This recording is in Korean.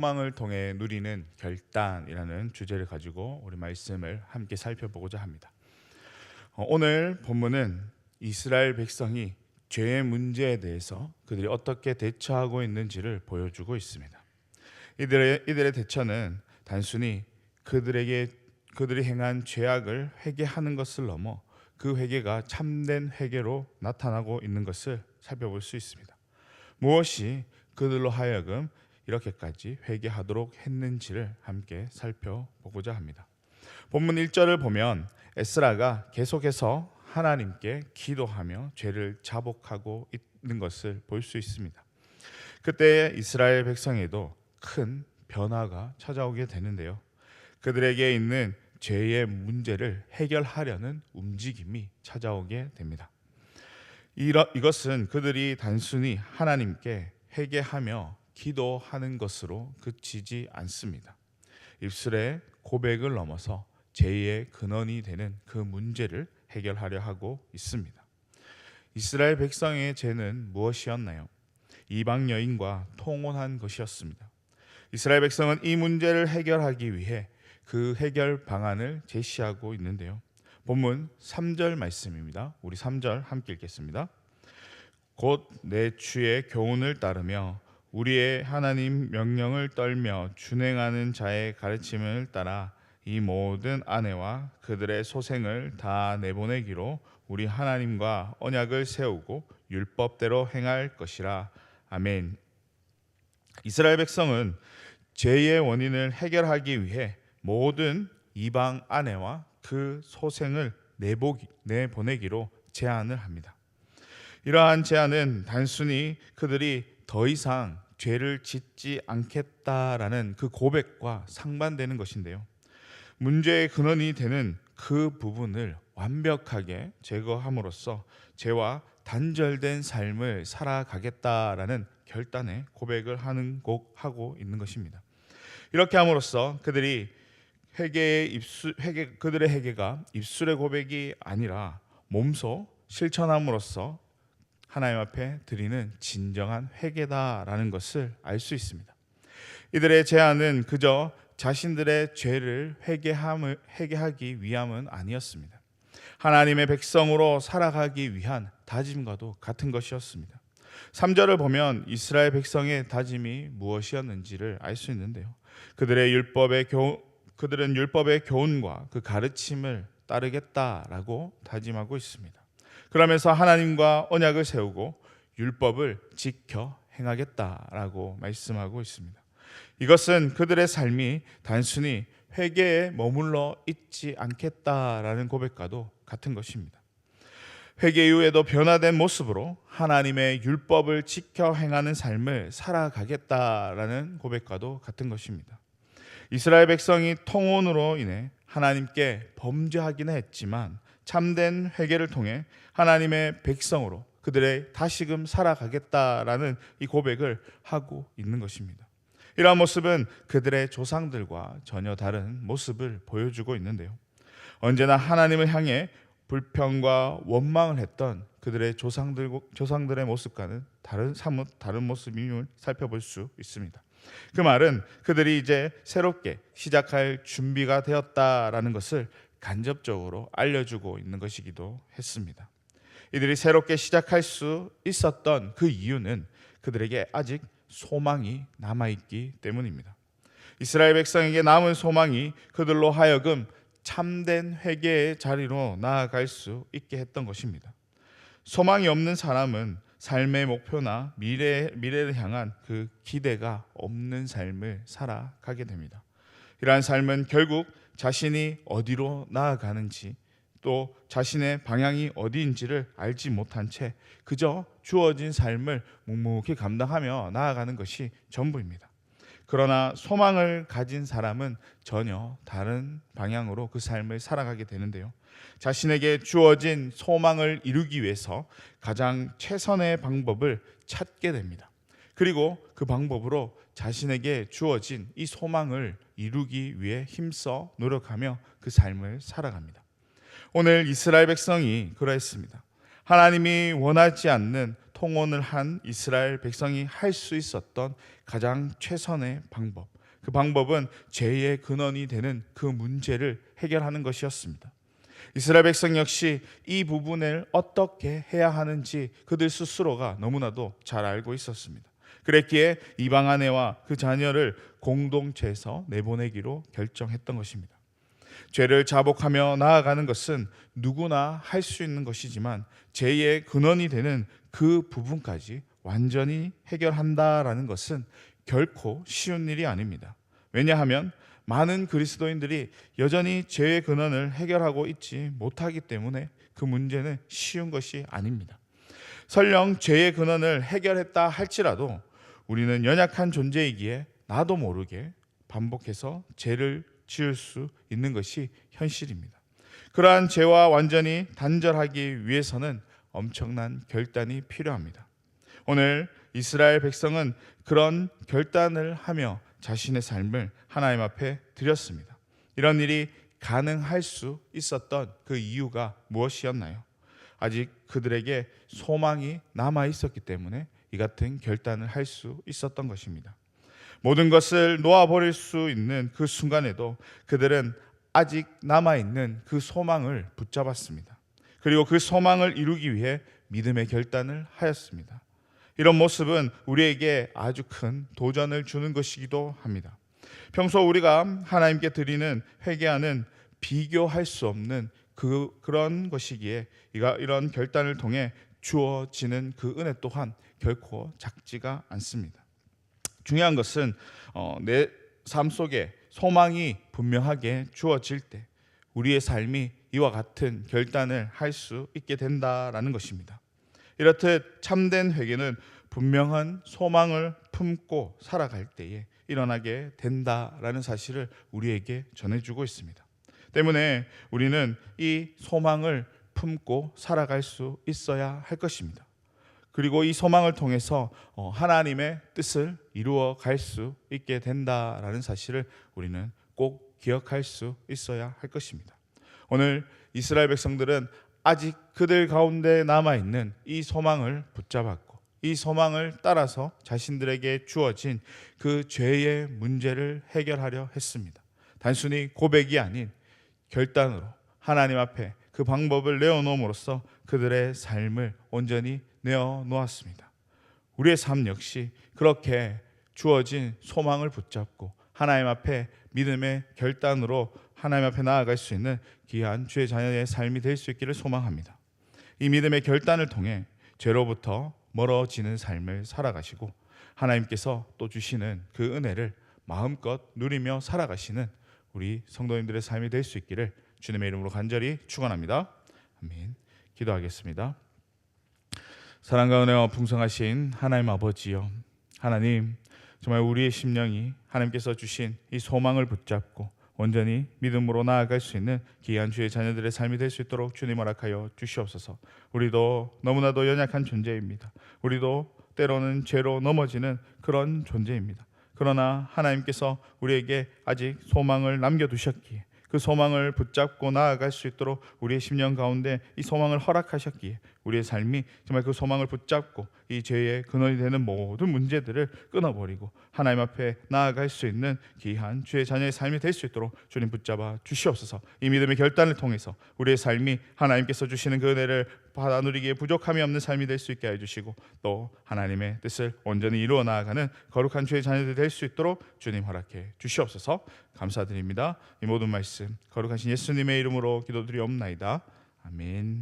소망을 통해 누리는 결단이라는 주제를 가지고 우리 말씀을 함께 살펴보고자 합니다. 오늘 본문은 이스라엘 백성이 죄의 문제에 대해서 그들이 어떻게 대처하고 있는지를 보여주고 있습니다. 이들의 대처는 단순히 그들이 행한 죄악을 회개하는 것을 넘어 그 회개가 참된 회개로 나타나고 있는 것을 살펴볼 수 있습니다. 무엇이 그들로 하여금 이렇게까지 회개하도록 했는지를 함께 살펴보고자 합니다. 본문 1절을 보면 에스라가 계속해서 하나님께 기도하며 죄를 자복하고 있는 것을 볼 수 있습니다. 그때 이스라엘 백성에도 큰 변화가 찾아오게 되는데요. 그들에게 있는 죄의 문제를 해결하려는 움직임이 찾아오게 됩니다. 이것은 그들이 단순히 하나님께 회개하며 기도하는 것으로 그치지 않습니다. 입술의 고백을 넘어서 죄의 근원이 되는 그 문제를 해결하려 하고 있습니다. 이스라엘 백성의 죄는 무엇이었나요? 이방 여인과 통혼한 것이었습니다. 이스라엘 백성은 이 문제를 해결하기 위해 그 해결 방안을 제시하고 있는데요. 본문 3절 말씀입니다. 우리 3절 함께 읽겠습니다. 곧 내 주의 교훈을 따르며 우리의 하나님 명령을 떨며 준행하는 자의 가르침을 따라 이 모든 아내와 그들의 소생을 다 내보내기로 우리 하나님과 언약을 세우고 율법대로 행할 것이라. 아멘. 이스라엘 백성은 죄의 원인을 해결하기 위해 모든 이방 아내와 그 소생을 내보내기로 제안을 합니다. 이러한 제안은 단순히 그들이 더 이상 죄를 짓지 않겠다라는 그 고백과 상반되는 것인데요. 문제의 근원이 되는 그 부분을 완벽하게 제거함으로써 죄와 단절된 삶을 살아가겠다라는 결단의 고백을 하고 있는 것입니다. 이렇게 함으로써 그들의 회개가 입술의 고백이 아니라 몸소 실천함으로써 하나님 앞에 드리는 진정한 회개다라는 것을 알 수 있습니다. 이들의 제안은 그저 자신들의 죄를 회개하기 위함은 아니었습니다. 하나님의 백성으로 살아가기 위한 다짐과도 같은 것이었습니다. 3절을 보면 이스라엘 백성의 다짐이 무엇이었는지를 알 수 있는데요. 그들은 율법의 교훈과 그 가르침을 따르겠다라고 다짐하고 있습니다. 그러면서 하나님과 언약을 세우고 율법을 지켜 행하겠다라고 말씀하고 있습니다. 이것은 그들의 삶이 단순히 회개에 머물러 있지 않겠다라는 고백과도 같은 것입니다. 회개 이후에도 변화된 모습으로 하나님의 율법을 지켜 행하는 삶을 살아가겠다라는 고백과도 같은 것입니다. 이스라엘 백성이 통혼으로 인해 하나님께 범죄하기는 했지만 참된 회개를 통해 하나님의 백성으로 그들의 다시금 살아가겠다라는 이 고백을 하고 있는 것입니다. 이러한 모습은 그들의 조상들과 전혀 다른 모습을 보여주고 있는데요. 언제나 하나님을 향해 불평과 원망을 했던 그들의 조상들의 모습과는 사뭇 다른 모습임을 살펴볼 수 있습니다. 그 말은 그들이 이제 새롭게 시작할 준비가 되었다라는 것을 간접적으로 알려주고 있는 것이기도 했습니다. 이들이 새롭게 시작할 수 있었던 그 이유는 그들에게 아직 소망이 남아있기 때문입니다. 이스라엘 백성에게 남은 소망이 그들로 하여금 참된 회개의 자리로 나아갈 수 있게 했던 것입니다. 소망이 없는 사람은 삶의 목표나 미래를 향한 그 기대가 없는 삶을 살아가게 됩니다. 이러한 삶은 결국 자신이 어디로 나아가는지 또 자신의 방향이 어디인지를 알지 못한 채 그저 주어진 삶을 묵묵히 감당하며 나아가는 것이 전부입니다. 그러나 소망을 가진 사람은 전혀 다른 방향으로 그 삶을 살아가게 되는데요. 자신에게 주어진 소망을 이루기 위해서 가장 최선의 방법을 찾게 됩니다. 그리고 그 방법으로 자신에게 주어진 이 소망을 이루기 위해 힘써 노력하며 그 삶을 살아갑니다. 오늘 이스라엘 백성이 그러했습니다. 하나님이 원하지 않는 통혼을 한 이스라엘 백성이 할 수 있었던 가장 최선의 방법, 그 방법은 죄의 근원이 되는 그 문제를 해결하는 것이었습니다. 이스라엘 백성 역시 이 부분을 어떻게 해야 하는지 그들 스스로가 너무나도 잘 알고 있었습니다. 그랬기에 이방 아내와 그 자녀를 공동체에서 내보내기로 결정했던 것입니다. 죄를 자복하며 나아가는 것은 누구나 할 수 있는 것이지만 죄의 근원이 되는 그 부분까지 완전히 해결한다라는 것은 결코 쉬운 일이 아닙니다. 왜냐하면 많은 그리스도인들이 여전히 죄의 근원을 해결하고 있지 못하기 때문에 그 문제는 쉬운 것이 아닙니다. 설령 죄의 근원을 해결했다 할지라도 우리는 연약한 존재이기에 나도 모르게 반복해서 죄를 지을 수 있는 것이 현실입니다. 그러한 죄와 완전히 단절하기 위해서는 엄청난 결단이 필요합니다. 오늘 이스라엘 백성은 그런 결단을 하며 자신의 삶을 하나님 앞에 드렸습니다. 이런 일이 가능할 수 있었던 그 이유가 무엇이었나요? 아직 그들에게 소망이 남아 있었기 때문에 이 같은 결단을 할 수 있었던 것입니다. 모든 것을 놓아버릴 수 있는 그 순간에도 그들은 아직 남아있는 그 소망을 붙잡았습니다. 그리고 그 소망을 이루기 위해 믿음의 결단을 하였습니다. 이런 모습은 우리에게 아주 큰 도전을 주는 것이기도 합니다. 평소 우리가 하나님께 드리는 회개하는 비교할 수 없는 그런 것이기에 이런 결단을 통해 주어지는 그 은혜 또한 결코 작지가 않습니다. 중요한 것은 내 삶 속에 소망이 분명하게 주어질 때 우리의 삶이 이와 같은 결단을 할 수 있게 된다라는 것입니다. 이렇듯 참된 회개는 분명한 소망을 품고 살아갈 때에 일어나게 된다라는 사실을 우리에게 전해주고 있습니다. 때문에 우리는 이 소망을 품고 살아갈 수 있어야 할 것입니다. 그리고 이 소망을 통해서 하나님의 뜻을 이루어 갈 수 있게 된다라는 사실을 우리는 꼭 기억할 수 있어야 할 것입니다. 오늘 이스라엘 백성들은 아직 그들 가운데 남아있는 이 소망을 붙잡았고 이 소망을 따라서 자신들에게 주어진 그 죄의 문제를 해결하려 했습니다. 단순히 고백이 아닌 결단으로 하나님 앞에 그 방법을 내어놓음으로써 그들의 삶을 온전히 내어놓았습니다. 우리의 삶 역시 그렇게 주어진 소망을 붙잡고 하나님 앞에 믿음의 결단으로 하나님 앞에 나아갈 수 있는 귀한 주의 자녀의 삶이 될 수 있기를 소망합니다. 이 믿음의 결단을 통해 죄로부터 멀어지는 삶을 살아가시고 하나님께서 또 주시는 그 은혜를 마음껏 누리며 살아가시는 우리 성도님들의 삶이 될 수 있기를 주님의 이름으로 간절히 축원합니다. 아멘. 기도하겠습니다. 사랑과 은혜와 풍성하신 하나님 아버지여, 하나님 정말 우리의 심령이 하나님께서 주신 이 소망을 붙잡고 온전히 믿음으로 나아갈 수 있는 귀한 주의 자녀들의 삶이 될 수 있도록 주님 허락하여 주시옵소서. 우리도 너무나도 연약한 존재입니다. 우리도 때로는 죄로 넘어지는 그런 존재입니다. 그러나 하나님께서 우리에게 아직 소망을 남겨두셨기에 그 소망을 붙잡고 나아갈 수 있도록 우리의 심령 가운데 이 소망을 허락하셨기에 우리의 삶이 정말 그 소망을 붙잡고 이 죄의 근원이 되는 모든 문제들을 끊어버리고 하나님 앞에 나아갈 수 있는 귀한 주의 자녀의 삶이 될 수 있도록 주님 붙잡아 주시옵소서. 이 믿음의 결단을 통해서 우리의 삶이 하나님께서 주시는 그 은혜를 받아 누리기에 부족함이 없는 삶이 될 수 있게 해주시고 또 하나님의 뜻을 온전히 이루어 나아가는 거룩한 주의 자녀들이 될 수 있도록 주님 허락해 주시옵소서. 감사드립니다. 이 모든 말씀 거룩하신 예수님의 이름으로 기도드리옵나이다. 아멘.